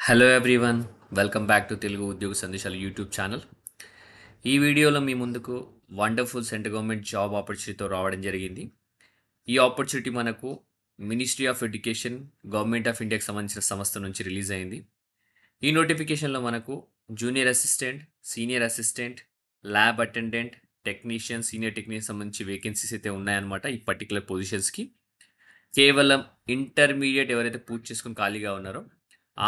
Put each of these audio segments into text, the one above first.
Hello everyone, welcome back to Telugu ఉద్యోగ సందేశాలు YouTube channel. ఈ వీడియోలో మీ ముందుకు వండర్ఫుల్ సెంట్రల్ గవర్నమెంట్ జాబ్ ఆపర్చునిటీతో రావడం జరిగింది. ఈ ఆపర్చునిటీ మనకు ministry of education, government of ఇండియాకి సంబంధించిన సంస్థ నుంచి రిలీజ్ అయింది. ఈ నోటిఫికేషన్లో మనకు junior assistant, senior assistant, lab attendant, technician, senior technician సంబంధించి వేకెన్సీస్ అయితే ఉన్నాయన్నమాట. ఈ పర్టికులర్ పొజిషన్స్కి కేవలం ఇంటర్మీడియట్ ఎవరైతే పూర్తి చేసుకుని ఖాళీగా ఉన్నారో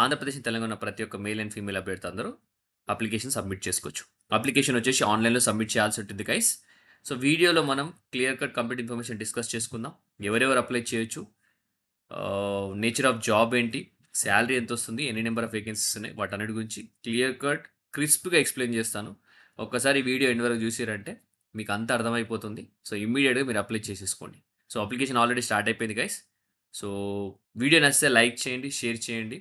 ఆంధ్రప్రదేశ్, తెలంగాణ ప్రతి ఒక్క మేల్ అండ్ ఫీమేల్ అభ్యర్థి అందరూ అప్లికేషన్ సబ్మిట్ చేసుకోవచ్చు. అప్లికేషన్ వచ్చేసి ఆన్లైన్లో సబ్మిట్ చేయాల్సి ఉంటుంది గైస్. సో వీడియోలో మనం clear cut complete information discuss చేసుకుందాం. ఎవరెవరు అప్లై చేయొచ్చు, నేచర్ ఆఫ్ జాబ్ ఏంటి, శాలరీ ఎంత వస్తుంది, ఎన్ని నెంబర్ ఆఫ్ వేకెన్సీస్ ఉన్నాయి, వాటన్నిటి గురించి క్లియర్ కట్ క్రిస్ప్గా ఎక్స్ప్లెయిన్ చేస్తాను. ఒక్కసారి వీడియో ఎండ్ వరకు చూసారంటే మీకు అంతా అర్థమైపోతుంది. సో ఇమ్మీడియట్గా మీరు అప్లై చేసేసుకోండి. సో అప్లికేషన్ ఆల్రెడీ స్టార్ట్ అయిపోయింది గైస్. సో వీడియో నచ్చితే లైక్ చేయండి, షేర్ చేయండి.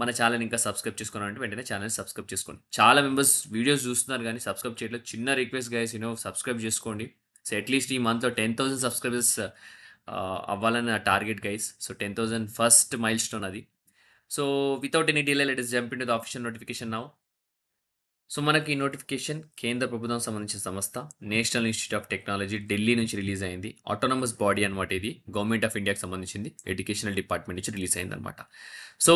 మన ఛానల్ ఇంకా సబ్స్క్రైబ్ చేసుకోవాలంటే వెంటనే ఛానల్ సబ్స్క్రైబ్ చేసుకోండి. చాలా మెంబర్స్ వీడియోస్ చూస్తున్నారు కానీ సబ్స్క్రైబ్ చేయట్లేదు. చిన్న రిక్వెస్ట్ గైస్, సబ్స్క్రైబ్ చేసుకోండి. సో అట్లీస్ట్ ఈ మంత్లో 10,000 సబ్స్క్రైబర్స్ అవ్వాలని నా target guys. So 10,000 first milestone అది. So without any delay let us jump into the official notification now. So మనకి ఈ నోటిఫికేషన్ కేంద్ర ప్రభుత్వం సంబంధించిన సంస్థ national institute of technology Delhi నుంచి రిలీజ్ అయింది. ఆటోనమస్ బాడీ అనమాట. ఇది గవర్నమెంట్ ఆఫ్ ఇండియాకి సంబంధించింది. ఎడ్యుకేషనల్ డిపార్ట్మెంట్ నుంచి రిలీజ్ అయింది అనమాట. సో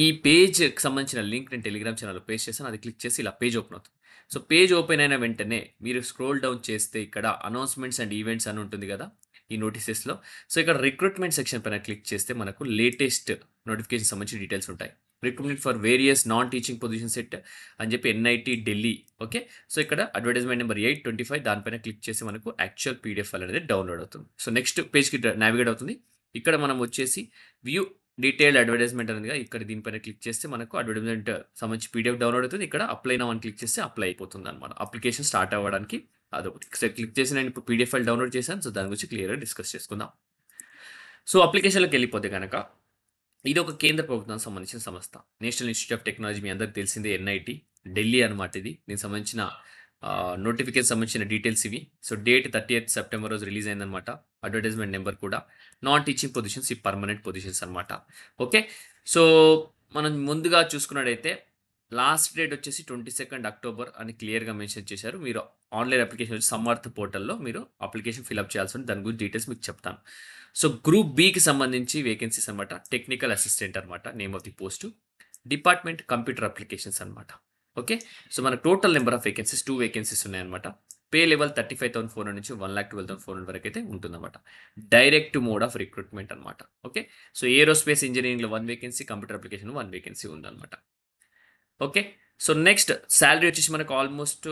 ఈ పేజ్కి సంబంధించిన లింక్ నేను టెలిగ్రామ్ ఛానల్లో పేస్ట్ చేశాను. అది క్లిక్ చేసి ఇలా పేజ్ ఓపెన్ అవుతుంది. సో పేజ్ ఓపెన్ అయిన వెంటనే మీరు స్క్రోల్ డౌన్ చేస్తే ఇక్కడ అనౌన్స్మెంట్స్ అండ్ ఈవెంట్స్ అని ఉంటుంది కదా ఈ నోటీసెస్లో. సో ఇక్కడ రిక్రూట్మెంట్ సెక్షన్ పైన క్లిక్ చేస్తే మనకు లేటెస్ట్ నోటిఫికేషన్ సంబంధించిన డీటెయిల్స్ ఉంటాయి. Recruitment for various non teaching position set అని చెప్పి ఎన్ఐటి ఢిల్లీ. ఓకే, సో ఇక్కడ అడ్వర్టైజ్మెంట్ నెంబర్ 825 దానిపైన క్లిక్ చేసి మనకు యాక్చువల్ పీడిఎఫ్ ఫైల్ అనేది డౌన్లోడ్ అవుతుంది. సో నెక్స్ట్ పేజ్కి నావిగేట్ అవుతుంది. ఇక్కడ మనం వచ్చేసి వ్యూ డీటెయిల్డ్ అడ్వర్టైజ్మెంట్ అనేది ఇక్కడ దీనిపైన క్లిక్ చేస్తే మనకు అడ్వర్టైజ్మెంట్ సంబంధించి పీడిఎఫ్ డౌన్లోడ్ అవుతుంది. ఇక్కడ అప్లై నౌ అని క్లిక్ చేస్తే అప్లై అయిపోతుంది అనమాట. అప్లికేషన్ స్టార్ట్ అవ్వడానికి అదొకటి. క్లిక్ చేసి నేను ఇప్పుడు పీడిఎఫ్ ఫైల్ డౌన్లోడ్ చేశాను. సో దాని గురించి క్లియర్గా డిస్కస్ చేసుకుందాం. సో అప్లికేషన్లోకి వెళ్ళిపోతే కనుక ఇది ఒక కేంద్ర ప్రభుత్వానికి సంబంధించిన సంస్థ. నేషనల్ ఇన్స్టిట్యూట్ ఆఫ్ టెక్నాలజీ మీ అందరికి తెలిసిందే, ఎన్ఐటి ఢిల్లీ అనమాట. ఇది దీనికి సంబంధించిన నోటిఫికేషన్ సంబంధించిన డీటెయిల్స్ ఇవి. సో డేట్ 30th సెప్టెంబర్ రోజు రిలీజ్ అయిందనమాట. అడ్వర్టైజ్మెంట్ నెంబర్ కూడా నాన్ టీచింగ్ పొజిషన్స్, ఈ పర్మనెంట్ పొజిషన్స్ అనమాట. ఓకే, సో మనం ముందుగా చూసుకున్నట్టయితే లాస్ట్ డేట్ వచ్చేసి 22 అక్టోబర్ అని క్లియర్గా మెన్షన్ చేశారు. మీరు ఆన్లైన్ అప్లికేషన్ వచ్చి సమర్థ్ పోర్టల్లో మీరు అప్లికేషన్ ఫిల్అప్ చేయాల్సి ఉంటుంది. దాని గురించి డీటెయిల్స్ మీకు చెప్తాను. సో గ్రూప్ బికి సంబంధించి వేకెన్సీస్ అనమాట. టెక్నికల్ అసిస్టెంట్ అనమాట name of the post. Department computer applications అనమాట. ఓకే, సో మన total number of vacancies 2 vacancies ఉన్నాయన్నమాట. పే లెవెల్ 35,400 నుంచి 1,12,400 వరకు అయితే ఉంటుందన్నమాట. డైరెక్ట్ మోడ్ ఆఫ్ రిక్రూట్మెంట్ అనమాట. ఓకే, సో ఏరోస్పేస్ ఇంజనీరింగ్లో 1 వేకెన్సీ, కంప్యూటర్ అప్లికేషన్ 1 వేకెన్సీ ఉందన్నమాట. ఓకే, సో నెక్స్ట్ శాలరీ వచ్చేసి మనకు ఆల్మోస్ట్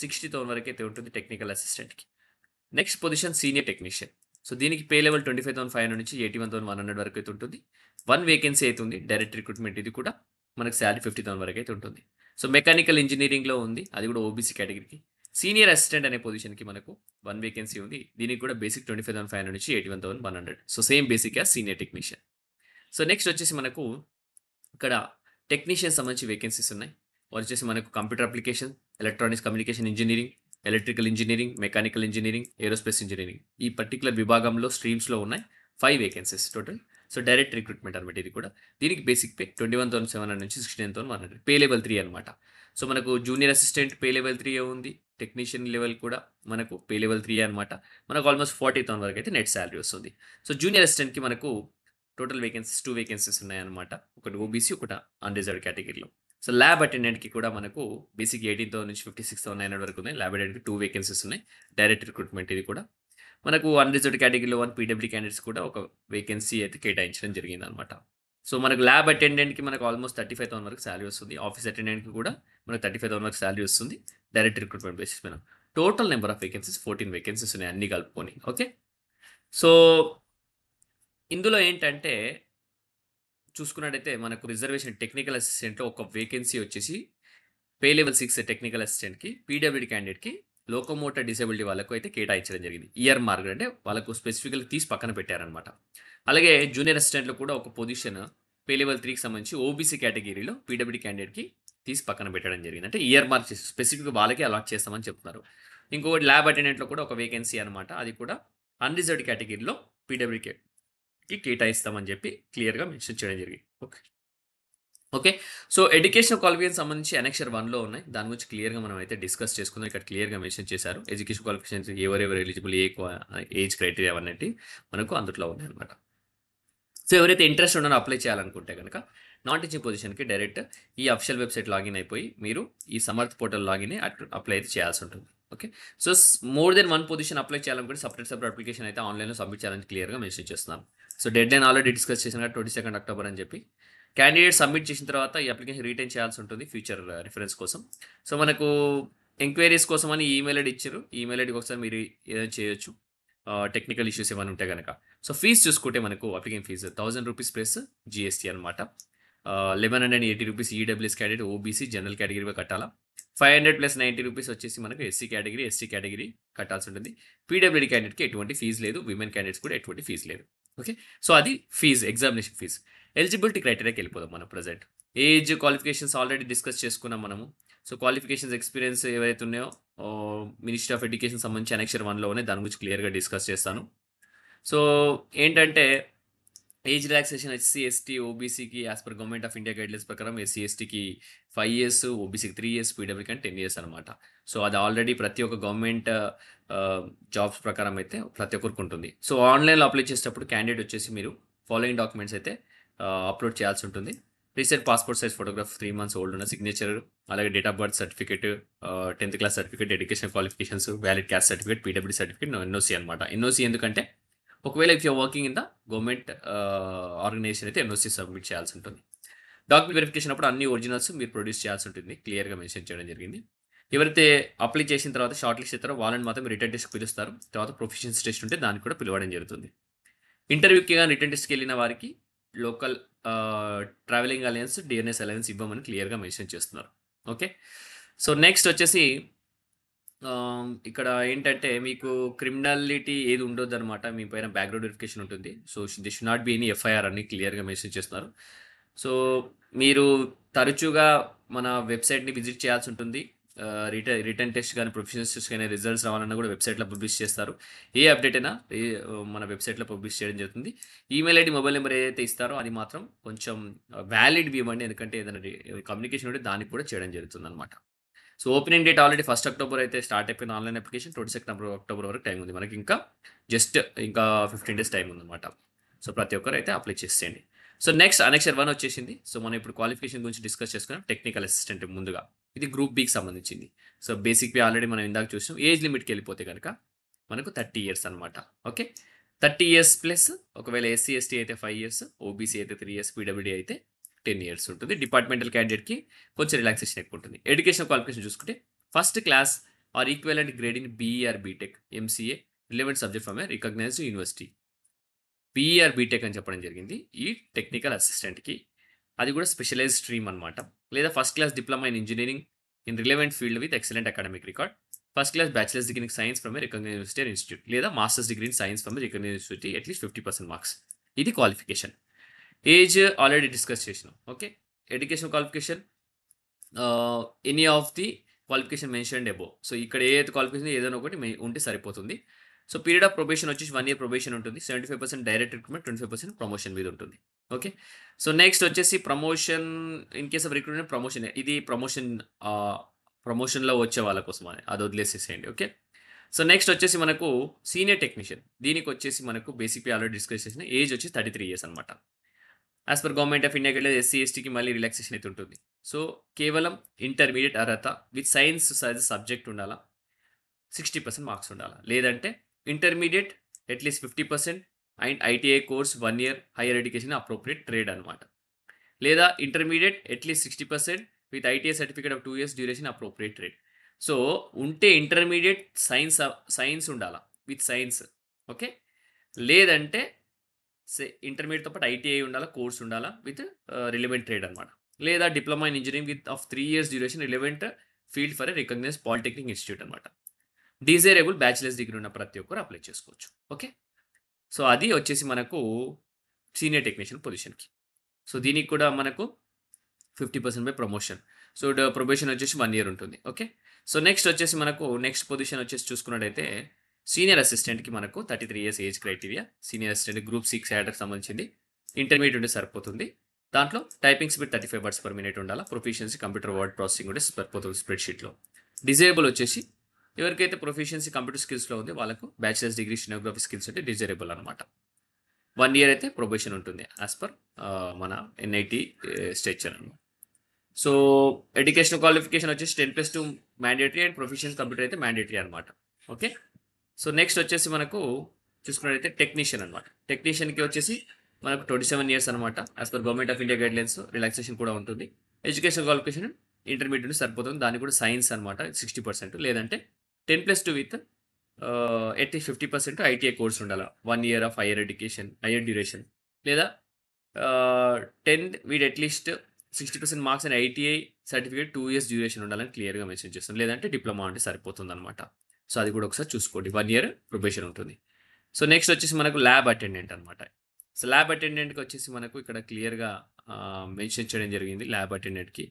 60,000 వరకు అయితే ఉంటుంది టెక్నికల్ అసిస్టెంట్కి. Next position senior technician. So దీనికి పే లెవెల్ 25,500 నుంచి 81,100 వరకు అయితే ఉంటుంది. 1 వేకెన్సీ అయితే ఉంది, డైరెక్ట్ రిక్రూట్మెంట్. ఇది కూడా మనకు శాలరీ 50,000 వరకు అయితే ఉంటుంది. సో మెకానికల్ ఇంజనీరింగ్లో ఉంది, అది కూడా ఓబీసీ కేటగిరీకి. సీనియర్ అసిస్టెంట్ అనే పొజిషన్కి మనకు 1 వేకెన్సీ ఉంది. దీనికి కూడా బేసిక్ 25,500 నుంచి 81,100. So same basic as senior technician. So next వచ్చేసి మనకు ఇక్కడ టెక్నీషియన్ సంబంధించి వేకెన్సీస్ ఉన్నాయి. వాళ్ళు వచ్చేసి మనకు computer application, electronics communication engineering, electrical engineering, mechanical engineering, aerospace engineering, ఈ పర్టికులర్ విభాగంలో స్ట్రీమ్స్లో ఉన్నాయి 5 vacancies total. So direct recruitment అనమాట ఇది కూడా. దీనికి బేసిక్ పే 21,700 నుంచి 69,100. పే లెవెల్ 3 అనమాట. సో మనకు జూనియర్ అసిస్టెంట్ పే లెవెల్ 3 ఉంది. టెక్నీషియన్ లెవెల్ కూడా మనకు పే లెవెల్ 3 అనమాట. మనకు ఆల్మోస్ట్ 40,000 వరకు అయితే నెట్ శాలరీ వస్తుంది. సో జూనియర్ అసిస్టెంట్కి మనకు టోటల్ వేకెన్సీస్ 2 వేకెన్సీస్ ఉన్నాయన్నమాట. ఒకటి ఓబీసీ, ఒకటి అన్రిజర్వ్డ్ కేటగిరీలో. సో ల్యాబ్ అటెండెంట్కి కూడా మనకు బేసిక్ 18,000 నుంచి 56,900 వరకు ఉన్నాయి. ల్యాబ్ అటెండెంట్కి 2 వేకెన్సీస్ ఉన్నాయి. డైరెక్ట్ రిక్రూట్మెంట్ ఇది కూడా. మనకు అన్రిజర్వ్డ్ కేటగిరీలో 1 పీడబ్ల్యూ క్యాండిడేట్స్ కూడా ఒక వేకెన్సీ అయితే కేటాయించడం జరిగింది అనమాట. సో మనకు ల్యాబ్ అటెండెంట్కి మనకు ఆల్మోస్ట్ 35,000 వరకు శాలరీ వస్తుంది. ఆఫీస్ అటెండెంట్కి కూడా మనకు 35,000 వరకు శాలరీ వస్తుంది. డైరెక్ట్ రిక్రూట్మెంట్ బేసిస్ మీద. Total number of vacancies 14 vacancies ఉన్నాయి అన్ని కలుపుకొని. ఓకే, సో ఇందులో ఏంటంటే చూసుకున్నట్టయితే మనకు రిజర్వేషన్ టెక్నికల్ అసిస్టెంట్లో ఒక వేకెన్సీ వచ్చేసి పే లెవెల్ 6 టెక్నికల్ అసిస్టెంట్కి, పీడబ్ల్యూడీ క్యాండిడేట్కి, లోకోమోటర్ డిసేబిలిటీ వాళ్ళకు అయితే కేటాయించడం జరిగింది. ఇయర్ మార్క్ అంటే వాళ్ళకు స్పెసిఫికల్గా తీసి పక్కన పెట్టారనమాట. అలాగే జూనియర్ అసిస్టెంట్లో కూడా ఒక పొజిషన్ పే లెవెల్ 3కి సంబంధించి ఓబీసీ కేటగిరీలో పీడబ్ల్యూడీ క్యాండిడేట్కి తీసి పక్కన పెట్టడం జరిగింది. అంటే ఇయర్ మార్క్ చేసి స్పెసిఫిక్గా వాళ్ళకే అలాట్ చేస్తామని చెప్తున్నారు. ఇంకొకటి ల్యాబ్ అటెండెంట్లో కూడా ఒక వేకెన్సీ అనమాట. అది కూడా అన్రిజర్వ్డ్ కేటగిరీలో పీడబ్ల్యూడీకి కేటాయిస్తామని చెప్పి క్లియర్గా మెన్షన్ చేయడం జరిగింది. Okay, okay. So, educational qualification సంబంధించి అనెక్సర్ 1లో ఉన్నాయి. దాని గురించి క్లియర్‌గా మనం అయితే డిస్కస్ చేసుకుందాం. ఇక్కడ క్లియర్‌గా మెన్షన్ చేశారు. ఎడ్యుకేషన్ క్వాలిఫికేషన్స్ ఎవరెవరు ఎలిజిబుల్, ఏజ్ క్రైటీరియా అవన్నటి మనకు అందుట్లో ఉన్నాయన్నమాట. సో, ఎవరైతే ఇంట్రెస్ట్ ఉన్నారో అప్లై చేయాలనుకుంటే గనక, నాన్ టీచింగ్ పొజిషన్‌కి డైరెక్ట్ ఈ అఫిషియల్ వెబ్‌సైట్ లాగిన్ అయిపోయి, మీరు ఈ సమర్థ్ పోర్టల్ లాగిన్ అయ్యి అప్లై అయితే చేయాల్సుంటుంది. Okay. So, more than 1 position apply చేయాలనుకుంటే సెపరేట్ అప్లికేషన్ అయితే ఆన్‌లైన్‌లో సబ్మిట్ చేయాలని క్లియర్‌గా మెన్షన్ చేస్తున్నాను. సో, డెడ్‌లైన్ ఆల్రెడీ డిస్కస్ చేసాం కదా! 22 అక్టోబర్ అని చెప్పి. క్యాండిడేట్ సబ్మిట్ చేసిన తర్వాత ఈ అప్లికేషన్ రిటైన్ చేయాల్సి ఉంటుంది ఫ్యూచర్ రిఫరెన్స్ కోసం. సో, మనకు ఎంక్వైరీస్ కోసమని ఈమెయిల్ ఐడీ ఇచ్చారు. ఈ ఈమెయిల్ ఐడీకి ఒకసారి మీరు ఏదైనా చేయొచ్చు. టెక్నికల్ ఇష్యూస్ ఏమైనా ఉంటే గనక. సో, ఫీజ్ చూసుకుంటే మనకు అప్లికేషన్ ఫీజు రూ. 1000 ప్లస్ జీఎస్టీ అనమాట. 1180 rupees EWS category, OBC, general కేటగిరీ‌గా కట్టాలా. 500 ప్లస్ 90 రూపీస్ వచ్చేసి మనకు ఎస్సీ కేటగిరీ, ఎస్టీ కేటగిరీ కట్టాల్సి ఉంటుంది. పీడబ్ల్యూడీ క్యాండిడేట్‌కి ఎటువంటి ఫీజ్ లేదు. విమెన్ క్యాండిడేట్స్ కూడా ఎటువంటి ఫీజ్ లేదు. ఓకే. సో, అది ఫీజ్ ఎగ్జామినేషన్ ఫీజ్. ఎలిజిబిలిటీ క్రైటీరియాకి వెళ్ళిపోదాం మనం present. Age qualifications already discuss చేసుకున్నాం మనము. సో, క్వాలిఫికేషన్స్ ఎక్స్‌పీరియన్స్ ఏవైతే ఉన్నాయో మినిస్ట్రీ ఆఫ్ ఎడ్యుకేషన్ సంబంధించి అనెక్సర్ 1లో ఉన్నాయి. దాని గురించి క్లియర్‌గా డిస్కస్ చేస్తాను. సో, ఏంటంటే ఏజ్ రిలాక్సేషన్ ఎస్సీ, ఎస్టీ, ఓబీసీకి as per government of India guidelines ప్రకారం ఎస్సీ, ఎస్టీకి 5 ఇయర్స్, ఓబీసీకి 3 ఇయర్స్, పీడబ్ల్యూకి 10 ఇయర్స్ అనమాట. సో, అది ఆల్రెడీ ప్రతి ఒక్క గవర్నమెంట్ జాబ్స్ ప్రకారం అయితే ప్రతి ఒక్కరికి ఉంటుంది. సో, ఆన్‌లైన్‌లో అప్లై చేసేటప్పుడు క్యాండిడేట్ వచ్చేసి మీరు ఫాలోయింగ్ డాక్యుమెంట్స్ అయితే అప్‌లోడ్ చేయాల్సి ఉంటుంది. Recent passport size photograph 3 months old ఉన్న సిగ్నేచర్, అలాగే డేట్ ఆఫ్ బర్త్ సర్టిఫికేట్, 10థ్ class certificate, education qualifications, valid caste certificate, PWD certificate, NOC అనమాట. ఎన్ఓసీ ఎందుకంటే ఒకవేళ if you are working in the government organisation అయితే NOC submit చేయాల్సి ఉంటుంది. Document verification అప్పుడు అన్ని ఒరిజినల్స్ మీరు ప్రొడ్యూస్ చేయాల్సి ఉంటుంది. క్లియర్‌గా మెన్షన్ చేయడం జరిగింది. ఎవరైతే అప్లై చేసిన తర్వాత షార్ట్ లిస్ట్ అవుతారో వాళ్ళని మాత్రం రిటన్ టెస్ట్‌కి పిలుస్తారు. తర్వాత ప్రొఫిషియన్సీ టెస్ట్ ఉంటే దానికి కూడా పిలవడం జరుగుతుంది. ఇంటర్వ్యూకి గాని రిటన్ టెస్ట్‌కెళ్ళిన వారికి local travelling alliance, DNS alliance ఇవ్వమని క్లియర్‌గా మెన్షన్ చేస్తున్నారు. ఓకే. సో, నెక్స్ట్ వచ్చేసి ఇక్కడ ఏంటంటే మీకు క్రిమినాలిటీ ఏది ఉండొద్దనమాట. మీ పైన బ్యాక్‌గ్రౌండ్ వెరిఫికేషన్ ఉంటుంది. So, they should not be any FIR అని క్లియర్‌గా మెన్షన్ చేస్తున్నారు. సో, మీరు తరచుగా మన వెబ్‌సైట్‌ని విజిట్ చేయాల్సి ఉంటుంది. రిటన్ టెస్ట్ గాని, ప్రొఫెషనల్ టెస్ట్ గాని రిజల్ట్స్ రావాలన్నా కూడా వెబ్‌సైట్‌లో పబ్లిష్ చేస్తారు. ఏ అప్డేట్ అయినా మన వెబ్‌సైట్‌లో పబ్లిష్ చేయడం జరుగుతుంది. ఈమెయిల్ ఐడీ, మొబైల్ నంబర్ ఏదైతే ఇస్తారో అది మాత్రం కొంచెం వాలిడ్‌వి ఇవ్వండి. ఎందుకంటే ఏదైనా కమ్యూనికేషన్ ఉంటే దానికి కూడా చేయడం జరుగుతుందనమాట. So, opening date already 1 October అయితే స్టార్ట్ అయిపోయింది ఆన్‌లైన్ అప్లికేషన్. 22 అక్టోబర్ వరకు టైం ఉంది. మనకి జస్ట్ ఇంకా 15 డేస్ టైం ఉందన్నమాట. సో, ప్రతి ఒక్కరు అయితే అప్లై చేసేయండి. సో, నెక్స్ట్ అనెక్సర్ 1 వచ్చేసింది. సో, మనం ఇప్పుడు క్వాలిఫికేషన్ గురించి డిస్కస్ చేసుకున్నాం. టెక్నికల్ అసిస్టెంట్ ముందుగా. ఇది గ్రూప్ బికి సంబంధించింది. సో, బేసిక్‌వి ఆల్రెడీ మనం ఇందాక చూసాం. ఏజ్ లిమిట్‌కెళ్ళిపోతే గనక మనకు 30 ఇయర్స్ అన్నమాట. ఓకే. 30 ఇయర్స్ ప్లస్ ఒకవేళ ఎస్సీ, ఎస్టీ అయితే 5 ఇయర్స్, ఓబీసీ అయితే 3 ఇయర్స్, పీడబ్ల్యూడీ అయితే 10 ఇయర్స్ ఉంటుంది. డిపార్ట్‌మెంటల్ క్యాండిడేట్‌కి కొంచెం రిలాక్సేషన్ ఎక్కువుంటుంది. ఎడ్యుకేషన్ క్వాలిఫికేషన్ చూసుకుంటే first class or equivalent grade in BE or BTech, MCA relevant subject from a recognised university. BE or BTech అని చెప్పడం జరిగింది. ఈ టెక్నికల్ అసిస్టెంట్‌కి. అది కూడా స్పెషలైజ్డ్ స్ట్రీమ్ అన్నమాట. లేదా first class diploma in engineering in relevant field with excellent academic record. First class bachelors degree in science from a recognised university or institute. లేదా masters degree in science from a recognised university at least 50% marks. ఇది qualification. Age already discuss చేసినాం. Okay. Education qualification any of the qualification mentioned above. So, ఇక్కడ ఏదైతే qualification ఏదైనా ఒకటి ఉంటే సరిపోతుంది. So, period of probation వచ్చేసి 1 ఇయర్ ప్రొబేషన్ ఉంటుంది. 75% డైరెక్ట్ రిక్రూట్‌మెంట్, 25% ప్రమోషన్ మీద ఉంటుంది. ఓకే. సో, నెక్స్ట్ వచ్చేసి promotion in case of recruitment ప్రమోషనే. ఇది ప్రమోషన్‌లో వచ్చే వాళ్ళ కోసమని. అది వదిలేసేసేయండి. ఓకే. సో, నెక్స్ట్ వచ్చేసి మనకు సీనియర్ టెక్నీషియన్. దీనికొచ్చేసి మనకు బేసిక్‌లీ ఆల్రెడీ డిస్కస్ చేసిన ఏజ్ వచ్చి 33 ఇయర్స్ అనమాట. As per government of India guidelines SC, ఎస్టీకి మళ్ళీ రిలాక్సేషన్ అయితే ఉంటుంది. సో, కేవలం ఇంటర్మీడియేట్ అర్హత విత్ సైన్స్ యాస్ సబ్జెక్ట్ ఉండాలా. 60% మార్క్స్ ఉండాలా. లేదంటే intermediate at least 50% and ITI course 1 year higher education appropriate trade అనమాట. లేదా intermediate at least 60% with ITI certificate of 2 years duration appropriate trade. So, ఉంటే ఇంటర్మీడియేట్ సైన్స్ ఉండాలా. With science. ఓకే. లేదంటే ఇంటర్మీడియేట్‌తో పాటు ITI ఉండాలా, కోర్స్ ఉండాలా విత్ రిలవెంట్ ట్రేడ్ అనమాట. లేదా diploma in engineering with of 3 years duration relevant field for a recognised polytechnic institute అనమాట. Desirable bachelor's degree ఉన్న ప్రతి ఒక్కరు అప్లై చేసుకోవచ్చు. ఓకే. సో, అది వచ్చేసి మనకు సీనియర్ టెక్నీషియన్ పొజిషన్‌కి. సో, దీనికి కూడా మనకు 50% బై ప్రమోషన్. సో, ప్రొబేషన్ వచ్చేసి 1 ఇయర్ ఉంటుంది. ఓకే. సో, నెక్స్ట్ వచ్చేసి మనకు నెక్స్ట్ పొజిషన్ వచ్చేసి చూసుకున్నట్టయితే సీనియర్ అసిస్టెంట్‌కి మనకు 33 years age criteria. Senior assistant group 6 క్యాడర్‌కి సంబంధించింది. ఇంటర్మీడియేట్ ఉంటే సరిపోతుంది. దాంట్లో typing speed 35 words per minute ఉండాలా. ప్రొఫిషియన్సీ కంప్యూటర్ వర్డ్ ప్రాసెసింగ్ ఉంటే సరిపోతుంది స్ప్రెడ్‌షీట్‌లో. డిజేబుల్ వచ్చేసి ఎవరికైతే ప్రొఫిషియన్సీ కంప్యూటర్ స్కిల్స్‌లో ఉందో వాళ్ళకు బ్యాచిలర్స్ డిగ్రీ స్టెనోగ్రఫీ స్కిల్స్ అంటే డిజైరబుల్ అనమాట. 1 ఇయర్ అయితే ప్రొబేషన్ ఉంటుంది యాస్ పర్ మన ఎన్ఐటీ స్ట్రక్చర్ అనమాట. సో ఎడ్యుకేషనల్ క్వాలిఫికేషన్ వచ్చేసి 10+2 మ్యాండేటరీ అండ్ ప్రొఫిషియన్సీ కంప్యూటర్ అయితే మ్యాండేటరీ అనమాట. ఓకే. సో నెక్స్ట్ వచ్చేసి మనకు చూసుకున్నట్టయితే టెక్నీషియన్ అనమాట. టెక్నీషియన్‌కి వచ్చేసి మనకు 27 ఇయర్స్ అనమాట. As per government of India guidelines relaxation కూడా ఉంటుంది. ఎడ్యుకేషన్ క్వాలిఫికేషన్ ఇంటర్మీడియేట్ సరిపోతుంది. దానికి కూడా సైన్స్ అనమాట 60%, లేదంటే 10+2 విత్ ఎట్ 50% ఐటీఐ కోర్స్ ఉండాలి. 1 year of higher education, hire duration, లేదా 10 with at least 60% marks and ITI certificate 2 years duration ఉండాలని క్లియర్‌గా మెన్షన్ చేస్తాం. లేదంటే డిప్లొమా అంటే సరిపోతుందనమాట. సో అది కూడా ఒకసారి చూసుకోండి. 1 ఇయర్ ప్రొబేషన్ ఉంటుంది. సో నెక్స్ట్ వచ్చేసి మనకు ల్యాబ్ అటెండెంట్ అనమాట. సో ల్యాబ్ అటెండెంట్‌కి వచ్చేసి మనకు ఇక్కడ క్లియర్‌గా మెన్షన్ చేయడం జరిగింది. ల్యాబ్ అటెండెంట్‌కి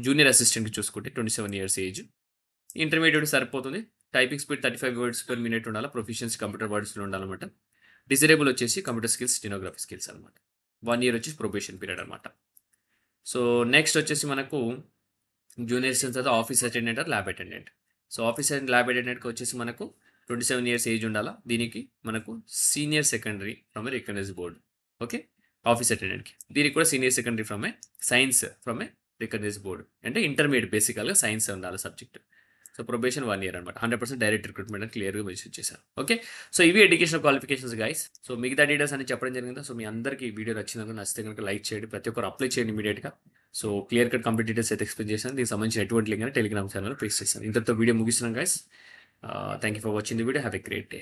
జూనియర్ అసిస్టెంట్‌కి చూసుకుంటే 27 ఇయర్స్ ఏజ్. ఇంటర్మీడియేట్ సరిపోతుంది. Typing speed 35 words per minute ఉండాలి. ప్రొఫిషియన్సీ కంప్యూటర్ వర్డ్స్‌లో ఉండాలన్నమాట. డిజైరబుల్ వచ్చేసి కంప్యూటర్ స్కిల్స్, స్టెనోగ్రఫీ స్కిల్స్ అనమాట. 1 ఇయర్ వచ్చేసి ప్రొబేషన్ పీరియడ్ అనమాట. సో నెక్స్ట్ వచ్చేసి మనకు జూనియర్ అసిస్టెంట్ తర్వాత office attendant or lab attendant. So office and lab అటెండెంట్‌కి వచ్చేసి మనకు 27 ఇయర్స్ ఏజ్ ఉండాలా. దీనికి మనకు senior secondary from a recognized board. Okay. Office అటెండెంట్‌కి. దీనికి కూడా senior secondary from a science from a recognized board. అంటే ఇంటర్మీడియేట్ బేసికల్‌గా సైన్స్ ఉండాలి సబ్జెక్ట్. సో ప్రొబేషన్ 1 ఇయర్ అనమాట. 100% డైరెక్ట్ రిక్రూట్మెంట్ అని క్లియర్‌గా మెన్షన్ చేశారు. ఓకే. సో ఇవి ఎడ్యుకేషనల్ క్వాలిఫికేషన్స్ గైస్. సో మిగతా డీటెయిల్స్ అన్ని చెప్పడం జరిగింది. సో మీ అందరికీ ఈ వీడియో నచ్చితే కనుక లైక్ చేయండి. ప్రతి ఒక్కరు అప్లై చేయండి ఇమీడియట్‌గా. So clear cut complete details అయితే ఎక్స్‌ప్లెయిన్ చేశాను. దీనికి సంబంధించిన ఎటువంటి లింక్ అని టెలిగ్రామ్ ఛానల్‌లో పేస్ట్ చేశాను. ఇంతటితో వీడియో ముగిస్తున్నాను guys. Thank you for watching the video. Have a great day.